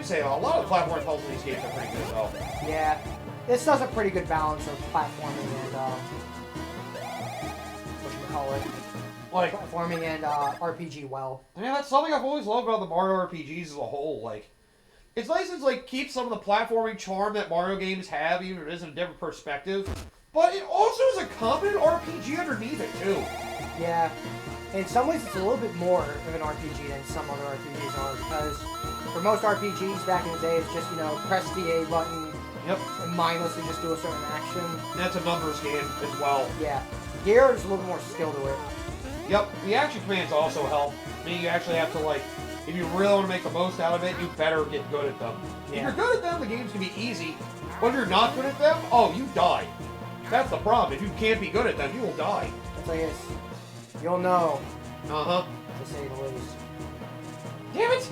say a lot of the platform puzzles in these games are pretty good though. Yeah, this does a pretty good balance of platforming and whatchamacallit, Like platforming and RPG. Well, yeah, that's something I've always loved about the Mario RPGs as a whole. Like, it's nice to like keep some of the platforming charm that Mario games have, even if it is in a different perspective. But it also is a competent RPG underneath it too. yeah. In some ways, it's a little bit more of an RPG than some other RPGs are, because for most RPGs back in the day, it's just, you know, press the A button Yep. and mindlessly just do a certain action. And that's a numbers game as well. Yeah. Here, there's a little more skill to it. Yep. The action commands also help. I mean, you actually have to, like, if you really want to make the most out of it, you better get good at them. Yeah. If you're good at them, the games can be easy. But if you're not good at them, oh, you die. That's the problem. If you can't be good at them, you will die. It's like this. You'll know, Uh-huh. to say the least. Damn it!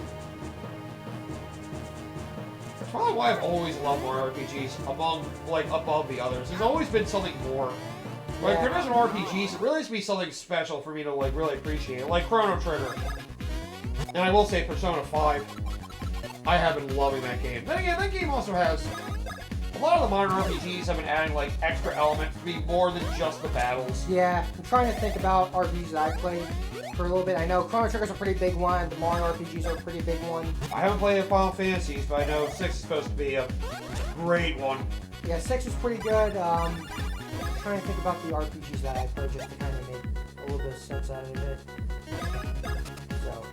That's probably why I've always loved Mario RPGs above the others. There's always been something more. Like, Yeah. there isn't RPGs, it really has to be something special for me to, like, really appreciate it. Like Chrono Trigger. And I will say Persona 5. I have been loving that game. Then again, that game also has... A lot of the modern RPGs have been adding, like, extra elements to be more than just the battles. Yeah, I'm trying to think about RPGs that I played for a little bit. I know Chrono Trigger's a pretty big one. The Mario RPGs are a pretty big one. I haven't played the Final Fantasies, but I know 6 is supposed to be a great one. Yeah, 6 is pretty good. I'm trying to think about the RPGs that I played just to kind of make a little bit of sense out of it. So,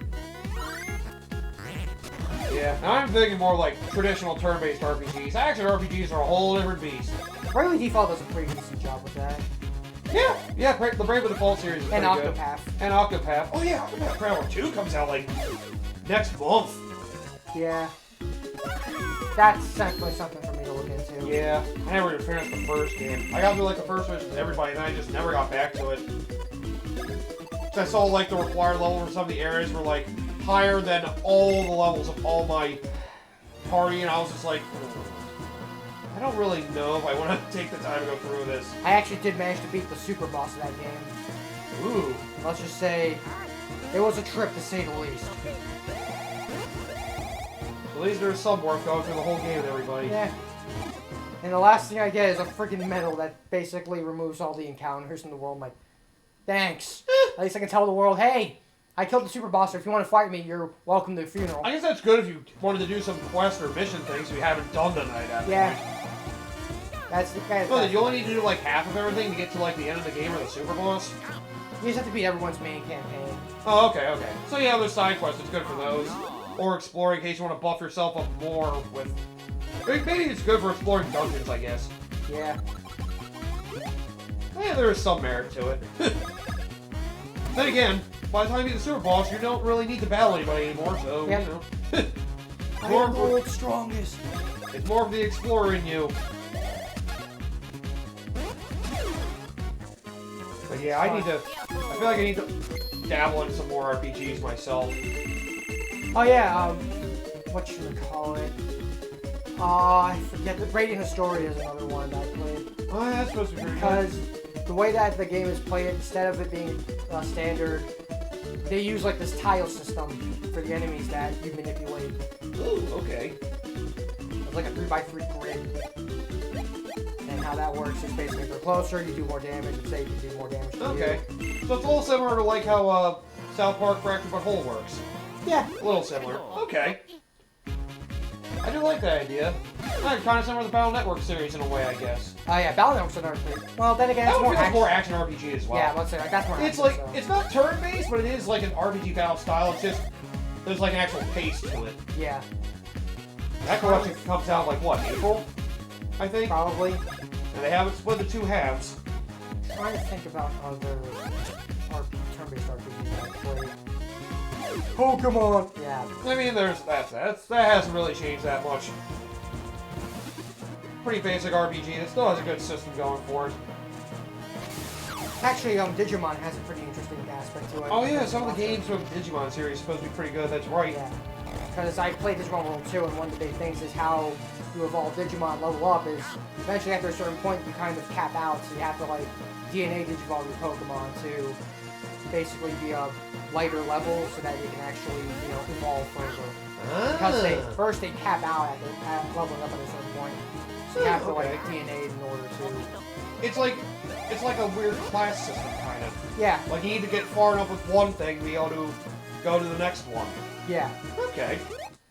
Yeah, and I'm thinking more like traditional turn-based RPGs. Action RPGs are a whole different beast. Bravely Default does a pretty decent job with that. Yeah, the Bravely Default series is And pretty good. Octopath. And Octopath. Oh yeah, Octopath Traveler 2 comes out like next month. Yeah. That's definitely something for me to look into. Yeah, I never even finished the first game. I got through like the first mission with everybody, and then I just never got back to it. So I saw like the required level for some of the areas were like higher than all the levels of all my party, and I was just like, I don't really know if I want to take the time to go through this. I actually did manage to beat the super boss of that game. Ooh. Let's just say it was a trip to say the least. At least there's some work going through the whole game with everybody. Yeah. And the last thing I get is a freaking medal that basically removes all the encounters in the world. I'm like, thanks. At least I can tell the world, hey, I killed the super boss, so if you want to fight me, you're welcome to the funeral. I guess that's good if you wanted to do some quest or mission things you haven't done tonight at Yeah. point. That's the kind of Well, you only need to do like half of everything to get to like the end of the game or the super boss. You just have to beat everyone's main campaign. Oh, okay. So yeah, there's side quests. It's good for those. Or exploring in case you want to buff yourself up more with... Maybe it's good for exploring dungeons, I guess. Yeah. Yeah, there is some merit to it. Then again, by the time you get the super boss, you don't really need to battle anybody anymore, so, Yep. you know. I am the world's strongest. It's more of the explorer in you. But yeah, I feel like I need to dabble in some more RPGs myself. Oh yeah, whatchamacallit? I forget. The Radiant Historia is another one that I played. Oh, yeah, that's supposed to be pretty Because the way that the game is played, instead of it being standard, they use like this tile system for the enemies that you manipulate. good. Ooh, okay. It's like a 3x3 grid. And how that works is basically if you're closer, you do more damage, and say you can do more damage to Okay. you. So it's a little similar to like how South Park Fractured But Whole works. Yeah. A little similar. Okay. I do like that idea. Kind of similar to the Battle Network series in a way, I guess. Oh yeah, Battle Network's another thing. Well, then again, it's That more one feels action. more action RPG as well. Yeah, let's say like that's more action. It's like, so. it's not turn-based, but it is like an RPG battle style. It's just, there's like an actual pace to it. Yeah. That collection comes out like, what, April? I think? Probably. And they have it split into two halves. I'm trying to think about other turn-based RPGs that I played. Pokemon! Yeah. I mean, that hasn't really changed that much. Pretty basic RPG that still has a good system going for it. Actually, Digimon has a pretty interesting aspect to it. Oh yeah, some of the games from the Digimon series are supposed to be pretty good, that's right. Yeah. Because I played Digimon World 2, and one of the big things is how you evolve Digimon level up is eventually after a certain point you kind of cap out, so you have to like DNA Digivolve your Pokemon to basically be a lighter level so that you can actually, you know, evolve further. Because first they cap out at leveling up at a certain point. So you have to like DNA in order to. It's like a weird class system kind of. Yeah. Like you need to get far enough with one thing to be able to go to the next one. Yeah. Okay.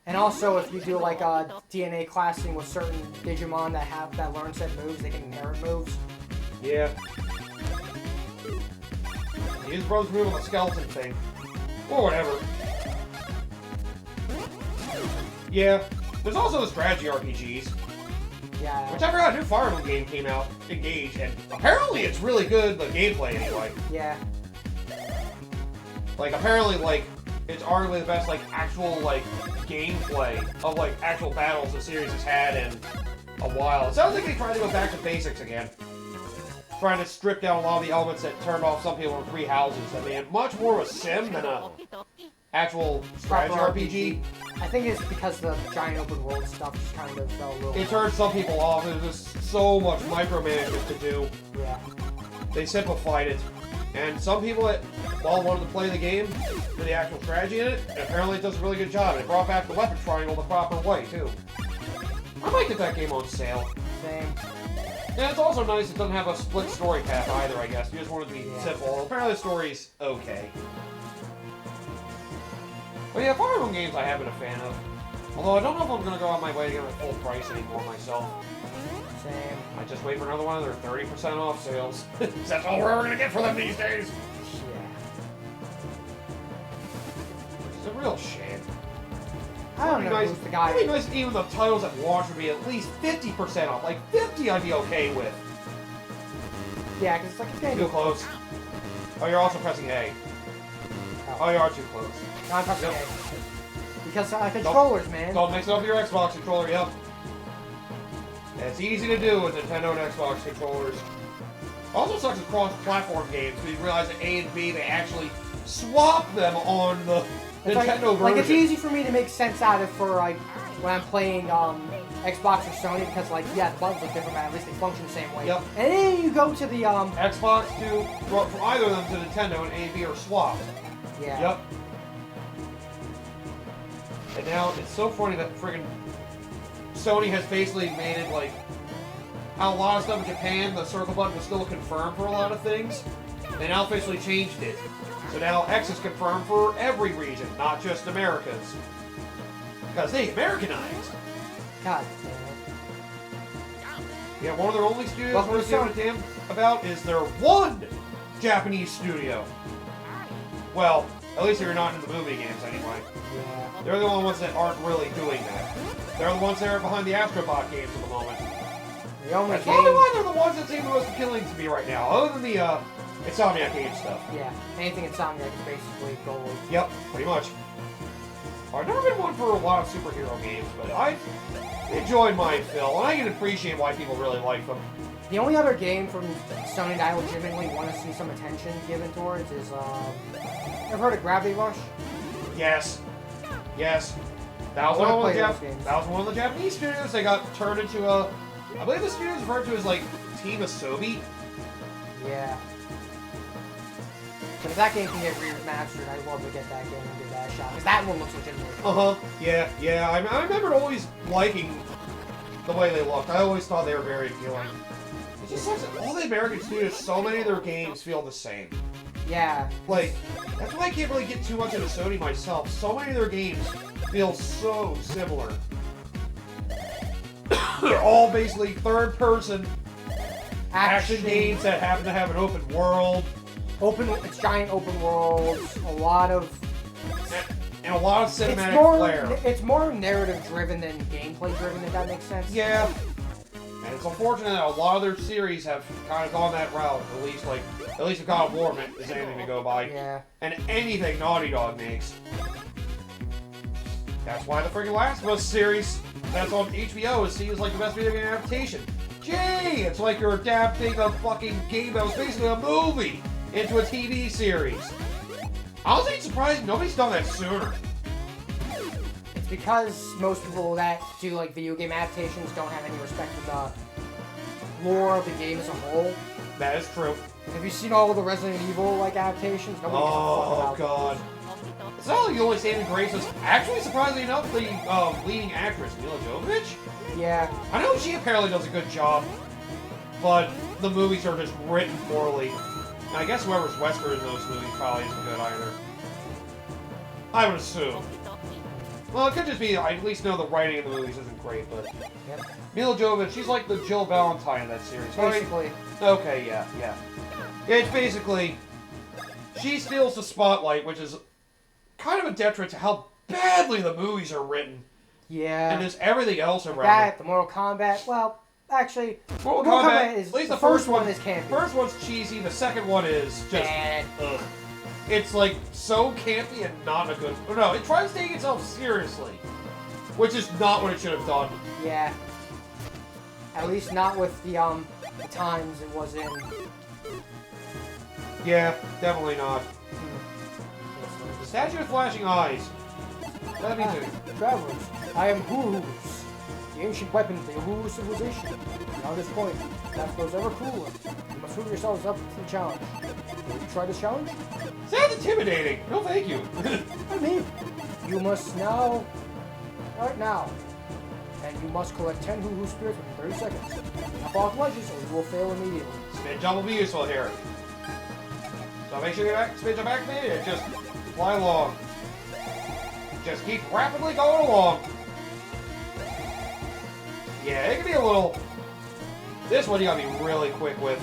And also, if you do like DNA classing with certain Digimon that learn set moves, they can inherit moves. Yeah. His brother's move on the skeleton thing. Or whatever. Yeah. There's also the strategy RPGs. Yeah. Which I forgot a new Fire Emblem game came out, Engage, and apparently it's really good, the gameplay anyway. Yeah. Like, apparently, like, it's arguably the best, like, actual, like, gameplay of, like, actual battles the series has had in a while. It sounds like they tried to go back to basics again. Trying to strip down a lot of the elements that turned off some people in Three Houses. I mean, much more of a sim than a actual strategy RPG. I think it's because the giant open world stuff just kind of fell a little. It turned some people off. There was just so much micromanagement to do. Yeah. They simplified it. And some people that wanted to play the game for the actual strategy in it, and apparently it does a really good job. It brought back the weapon triangle the proper way, too. I might get that game on sale. Same. Yeah, it's also nice it doesn't have a split story path either, I guess. You just want it to be simple. Apparently the story's okay. But yeah, Fire Emblem games I have been a fan of. Although I don't know if I'm going to go out my way to get them at full price anymore myself. Same. I just wait for another one of their 30% off sales. That's all we're ever going to get for them these days. Yeah. Which is a real shame. I don't know who's the guy. It'd be nice if even the titles at launch would be at least 50% off. Like 50 I'd be okay with. Yeah, because it's like a game. Too close. Oh, you're also pressing A. Oh, you are too close. No, I'm pressing A. Because controllers, man. Don't mix it up with your Xbox controller, yep. It's easy to do with Nintendo and Xbox controllers. Also sucks with cross-platform games, because you realize that A and B, they actually swap them on the Nintendo version. Like, it's easy for me to make sense out of for, like, when I'm playing Xbox or Sony, because, like, yeah, the buttons look different, but at least they function the same way. Yep. And then you go to the, Xbox from either of them to Nintendo, and A and B are swapped. Yeah. Yep. And now, it's so funny that friggin' Sony has basically made it, like, how a lot of stuff in Japan, the circle button was still confirmed for a lot of things. They now officially changed it. So now X is confirmed for every region, not just America's. Because they Americanized. God damn it. Yeah, one of their only studios we're giving a damn about is their one Japanese studio. Well, at least you're not in the movie games anyway. Yeah. They're the only ones that aren't really doing that. They're the ones that are behind the Astrobot games at the moment. The only That's game... probably why they're the ones that seem the most appealing to me right now, other than the Insomniac game stuff. Yeah, anything Insomniac is basically gold. Yep, pretty much. I've never been one for a lot of superhero games, but I've enjoyed my fill, and I can appreciate why people really like them. The only other game from Sony that I legitimately want to see some attention given towards is, ever heard of Gravity Rush? Yes. Yes. That was one of the Japanese studios. They got turned into a... I believe the studio is referred to as, like, Team Asobi. Yeah. But if that game can get remastered, I'd love to get that game and give that a shot. Because that one looks legitimate. Uh-huh. Yeah, yeah. I remember always liking the way they looked. I always thought they were very appealing. It just sucks that all the American studios, so many of their games feel the same. Yeah. Like, that's why I can't really get too much into Sony myself. So many of their games feel so similar. They're all basically third-person action games that happen to have an open world. It's giant open worlds, a lot of... And a lot of cinematic flair. It's more narrative-driven than gameplay-driven, if that makes sense. Yeah. And it's unfortunate that a lot of their series have kind of gone that route. At least if God of War is anything to go by. Yeah. And anything Naughty Dog makes. That's why the freaking Last of Us series that's on HBO is seen as like the best video game adaptation. Gee, it's like you're adapting a fucking game that was basically a movie into a TV series. I was even surprised nobody's done that sooner. It's because most people that do like video game adaptations don't have any respect for the lore of the game as a whole. That is true. Have you seen all of the Resident Evil like adaptations? Nobody gives a fuck about God. those. It's not like the only saving grace is actually, surprisingly enough, the leading actress, Mila Jovovich. Yeah. I know she apparently does a good job, but the movies are just written poorly. And I guess whoever's Wesker in those movies probably isn't good either. I would assume. Well, it could just be, I at least know the writing in the movies isn't great, but... Yep. Mila Jovovich, she's like the Jill Valentine in that series, right? Basically. Okay, yeah. It's basically... She steals the spotlight, which is kind of a detriment to how badly the movies are written. Yeah. And there's everything else around that, it. the Mortal Kombat, well, actually... Mortal Kombat is... at least the first one is campy. First one's cheesy, the second one is just... Bad. Ugh. It's like so campy and not a good... No, it tries to take itself seriously. Which is not what it should have done. Yeah. At least not with the times it was in. Yeah, definitely not. The statue with flashing eyes. Let me do. Travelers, I am Hoohoo's, the ancient weapon of the Hoohoo civilization. Beyond this point, life grows ever cooler. You must prove yourselves up to the challenge. Will you try this challenge? Sounds intimidating. No, thank you. I mean, you must now... Right now. And you must collect 10 Hoohoo spirits within 30 seconds. Now follow the ledges or you will fail immediately. Spin jump will be useful here. So make sure you spin jump activated and just fly along. Just keep rapidly going along. Yeah, it can be a little... This one you gotta be really quick with.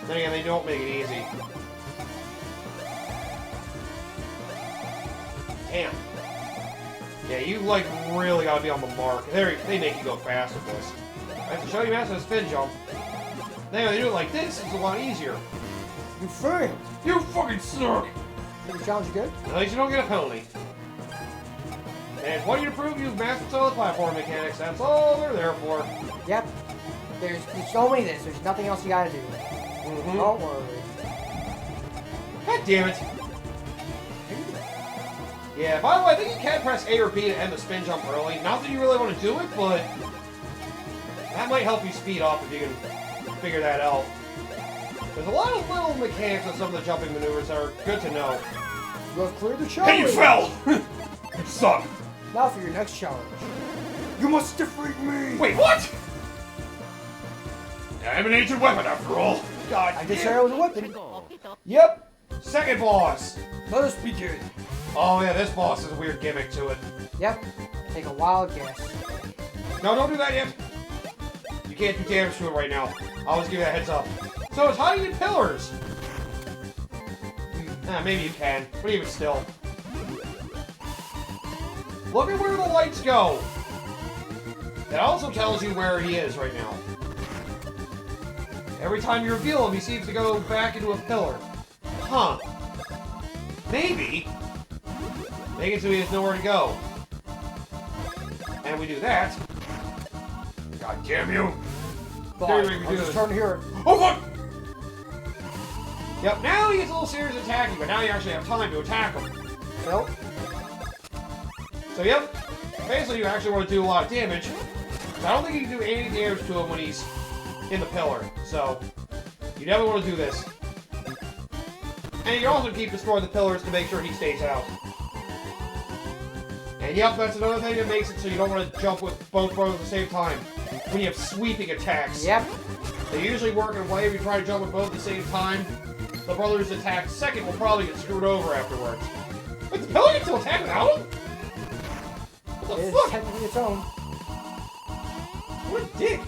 Then again, they don't make it easy. Damn. Yeah, you like really gotta be on the mark. They make you go fast with this. I have to show you master spin jump. Then they do it like this, it's a lot easier. You failed! You fucking suck! Is the challenge good? At least you don't get a penalty. And want you to prove you've mastered some of the platform mechanics. That's all they're there for. Yep. There's so many this. There's nothing else you gotta do. Mm-hmm. Don't worry. God damn it. Yeah, by the way, I think you can press A or B to end the spin jump early. Not that you really want to do it, but that might help you speed up if you can figure that out. There's a lot of little mechanics on some of the jumping maneuvers that are good to know. You have cleared the challenge! Hey, you fell! You suck! Now for your next challenge. You must defeat me! Wait, what? I'm an ancient weapon, after all. God I did say I was a weapon. Yep. Second boss. Let us begin. Oh yeah, this boss has a weird gimmick to it. Yep. Take a wild guess. No, don't do that yet. You can't do damage to it right now. I'll just give you a heads up. So it's hiding in pillars. Maybe you can, but even still. Look at where the lights go. That also tells you where he is right now. Every time you reveal him, he seems to go back into a pillar. Huh. Maybe. Make it so he has nowhere to go. And we do that. God damn you. Fine. I'm just trying to hear it. Oh, fuck! Yep, now he gets a little serious attacking, but now you actually have time to attack him. Nope. So, yep. Basically, you actually want to do a lot of damage. I don't think you can do any damage to him when he's in the pillar. So, you never want to do this. And you can also keep destroying the pillars to make sure he stays out. And yep, that's another thing that makes it so you don't want to jump with both brothers at the same time. When you have sweeping attacks. Yep. They usually work in a way if you try to jump with both at the same time. The brother's attack second will probably get screwed over afterwards. Wait, the pillar gets to attack without him? What the It is fuck? technically its own. What a dick.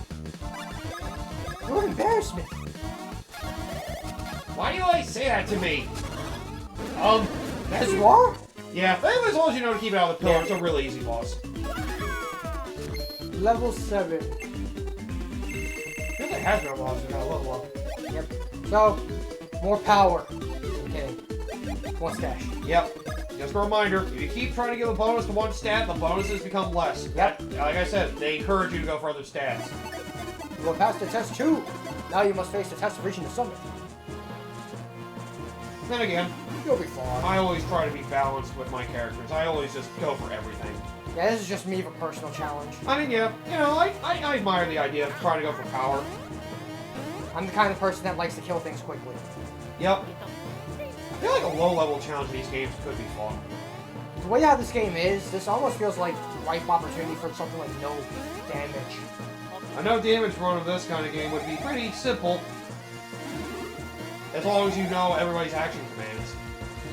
You're an embarrassment. Why do you always say that to me? As you are? Yeah, as long as you know to keep it out of the pillar, it's a really easy boss. Level 7. I think it has been a boss, you gotta level up. Yep. So, more power. I'm kidding. One stash. Yep. Just a reminder, if you keep trying to give a bonus to one stat, the bonuses become less. Yep. Like I said, they encourage you to go for other stats. You will pass the test 2. Now you must face the test of reaching the summit. Then again, You'll be fine. I always try to be balanced with my characters. I always just go for everything. Yeah, this is just me for personal challenge. I mean, yeah, you know, I admire the idea of trying to go for power. I'm the kind of person that likes to kill things quickly. Yep. feel like a low-level challenge in these games could be fun. The way how this game is, this almost feels like ripe opportunity for something like no damage. A no damage run of this kind of game would be pretty simple. As long as you know everybody's action commands.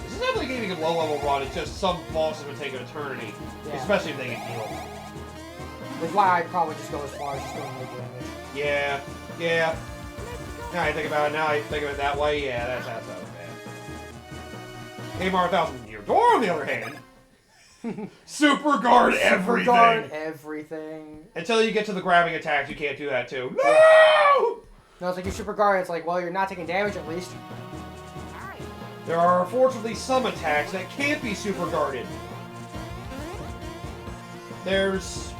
This is definitely a game you can low-level run, it's just some bosses would take an eternity. Yeah. Especially if they get healed. Which is why I'd probably just go as far as just doing no damage. Yeah, yeah. Now I think about it that way, yeah, that's not bad. Kmart 1000-year door, on the other hand, super guard everything. Super guard everything. Until you get to the grabbing attacks, you can't do that too. No! No, it's like you super guard, it's like, well, you're not taking damage at least. There are unfortunately some attacks that can't be super guarded. There's...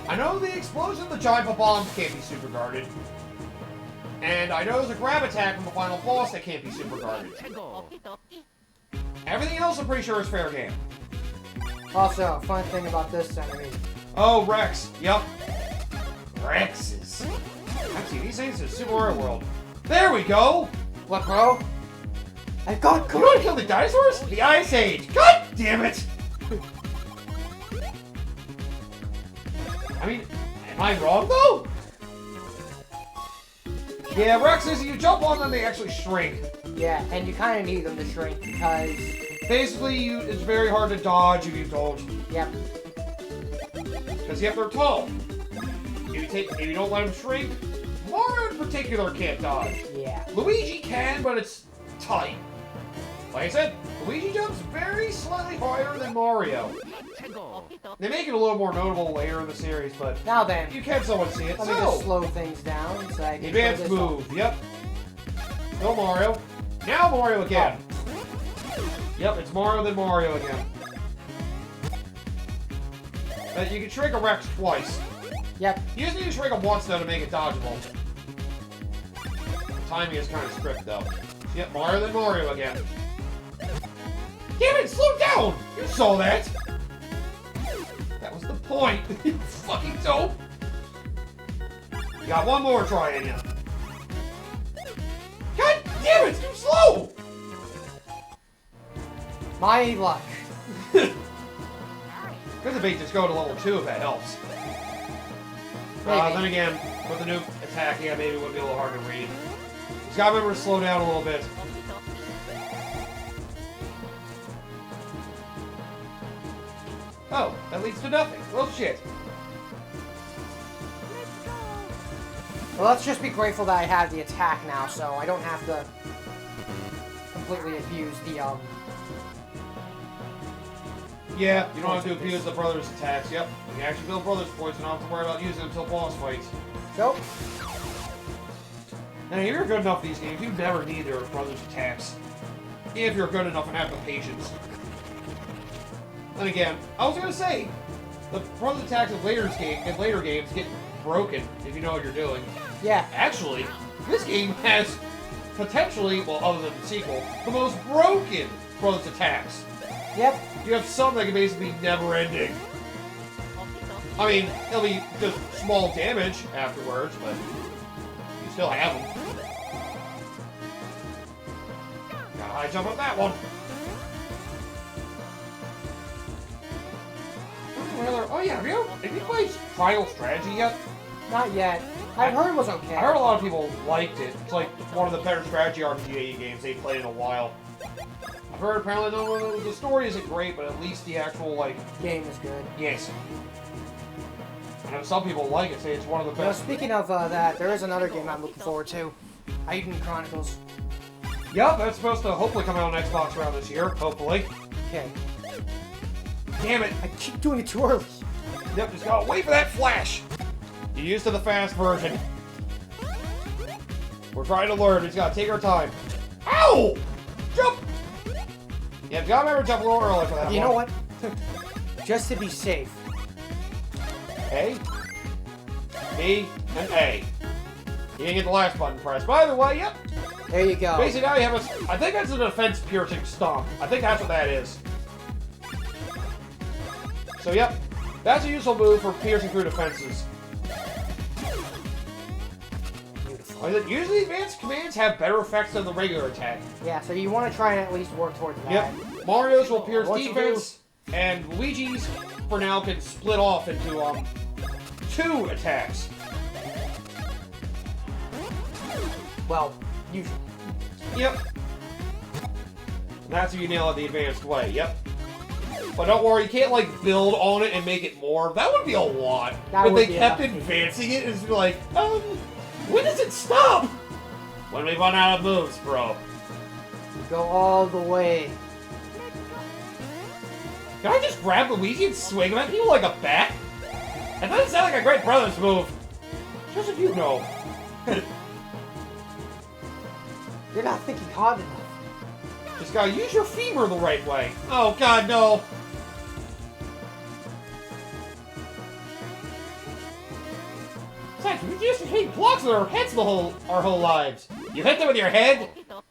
I know the explosion of the giant bombs can't be super guarded. And I know there's a grab attack from the final boss that can't be super guarded. Everything else I'm pretty sure is fair game. Also, fun thing about this enemy. Oh, Rex. Yup. Rexes. Actually, these things in Super Mario World. There we go! What, bro? I got You want to kill the dinosaurs? The Ice Age! God damn it! I mean, am I wrong though? Yeah, Rexes, you jump on them, they actually shrink. Yeah, and you kind of need them to shrink because... Basically, it's very hard to dodge if you don't. Yep. Because they're tall. If you don't let them shrink, Mario in particular can't dodge. Yeah. Luigi can, but it's tight. Like I said, Luigi jumps very slightly higher than Mario. They make it a little more notable later in the series, but Now then, you can somewhat see it. let me just slow things down so I can Advanced move, yep. No Mario. Now Mario again. Yep, it's Mario then Mario again. But you can shrink a Rex twice. Yep. You just need to shrink them once though to make it dodgeable. The timing is kind of strict though. Yep, Mario then Mario again. Damn it, slow down! You saw that! That was the point. You fucking dope. You got one more try in you. God damn it, too slow! My luck. Could debate just go to level 2 if that helps. Then again, with the new attack, yeah, maybe it would be a little hard to read. Just gotta remember to slow down a little bit. Oh, that leads to nothing. Well, shit. Well, let's just be grateful that I have the attack now, so I don't have to completely abuse the, Yeah, you don't have to abuse the brothers' attacks. Yep, you can actually build brothers' points and don't have to worry about using them until boss fights. Nope. Now, if you're good enough in these games, you never need their brothers' attacks. If you're good enough and have the patience. Then again, I was gonna say, the brothers' attacks in later games get broken if you know what you're doing. Yeah. Actually, this game has potentially, well, other than the sequel, the most broken brothers' attacks. Yep. You have some that can basically be never-ending. I mean, it'll be just small damage afterwards, but you still have them. Gotta high jump on that one. Oh yeah, have you played Trial Strategy yet? Not yet. I heard it was okay. I heard a lot of people liked it. It's like one of the better strategy RPG games they've played in a while. I've heard apparently the story isn't great, but at least the actual, like... Game is good. Yes. I know some people like it, say it's one of the You know, best. speaking of that, there is another game I'm looking forward to. Aiden Chronicles. Yep, that's supposed to hopefully come out on Xbox around this year, hopefully. Okay. Damn it! I keep doing it too early. Yep, just gotta wait for that flash! You're used to the fast version. We're trying to learn, we just gotta take our time. Ow! Jump! Yeah, gotta remember to jump a little early for that one. You know what? Just to be safe. A, B, and A. You didn't get the last button pressed. By the way, yep. There you go. Basically, now you have a... I think that's a defense piercing stomp. I think that's what that is. So, yep. That's a useful move for piercing through defenses. Beautiful. Like, usually advanced commands have better effects than the regular attack. Yeah, so you want to try and at least work towards that. Yep. Mario's will pierce What you defense, and Luigi's, for now, can split off into, 2 attacks. Well, usually. Yep. That's if you nail it the advanced way, yep. But don't worry, you can't, like, build on it and make it more. That would be a lot. If they kept advancing it, it's like, when does it stop? When we run out of moves, bro. Go all the way. Can I just grab Luigi and swing him at people like a bat? That doesn't sound like a great brother's move. Just if you know. You're not thinking hard enough. Just gotta use your femur the right way. Oh god, no. Besides, we just hate blocks with our heads our whole lives. You hit them with your head? You don't?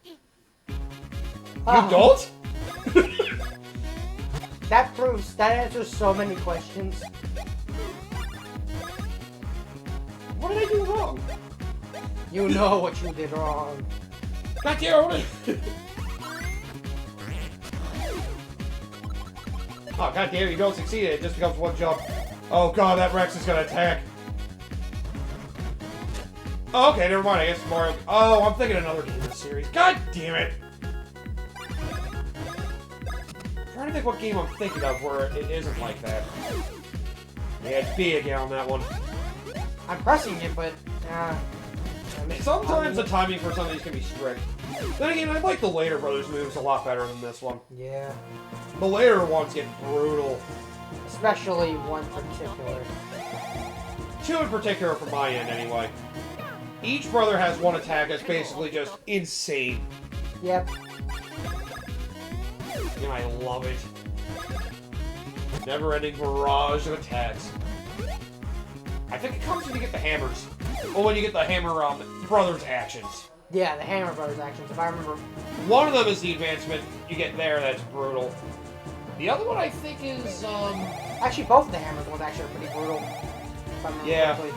That answers so many questions. What did I do wrong? You know what you did wrong. God damn it! Oh god damn it, you don't succeed, it just becomes one jump. Oh god, that Rex is gonna attack. Oh, okay, never mind, I guess Mario... Oh, I'm thinking another game in the series. God damn it! I'm trying to think what game I'm thinking of where it isn't like that. Yeah, it's B again on that one. I'm pressing it, but... Sometimes the timing for some of these can be strict. Then again, I like the later Brothers moves a lot better than this one. Yeah. The later ones get brutal. Especially one particular. 2 in particular from my end, anyway. Each brother has one attack that's basically just insane. Yep. And I love it. Never-ending barrage of attacks. I think it comes when you get the hammers. Or when you get the hammer brothers actions. Yeah, the Hammer Brothers actions, if I remember. One of them is the advancement you get there that's brutal. The other one I think is, Actually, both of the Hammer ones actually are pretty brutal. If I remember correctly.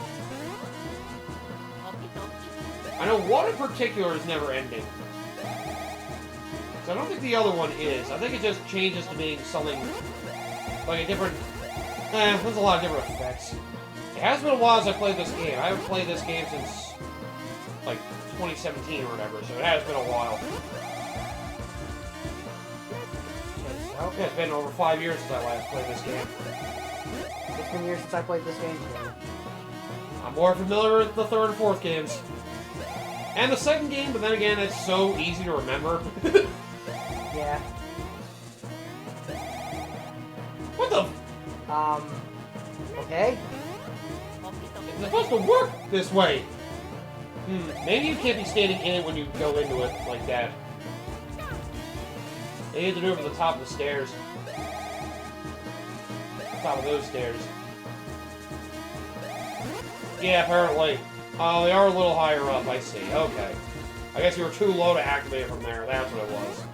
I know one in particular is never ending. So I don't think the other one is. I think it just changes to being something like a different... there's a lot of different effects. It has been a while since I played this game. I haven't played this game since, like, 2017 or whatever, so it has been a while. Yeah, it's been over 5 years since I last played this game. It's been years since I played this game too. I'm more familiar with the 3rd and 4th games. And the 2nd game, but then again, it's so easy to remember. Yeah. What the... Okay. It's supposed to work this way. Maybe you can't be standing in it when you go into it like that. They need to do it from the top of the stairs. Top of those stairs. Yeah, apparently. Oh, they are a little higher up, I see. Okay. I guess you were too low to activate it from there. That's what it was.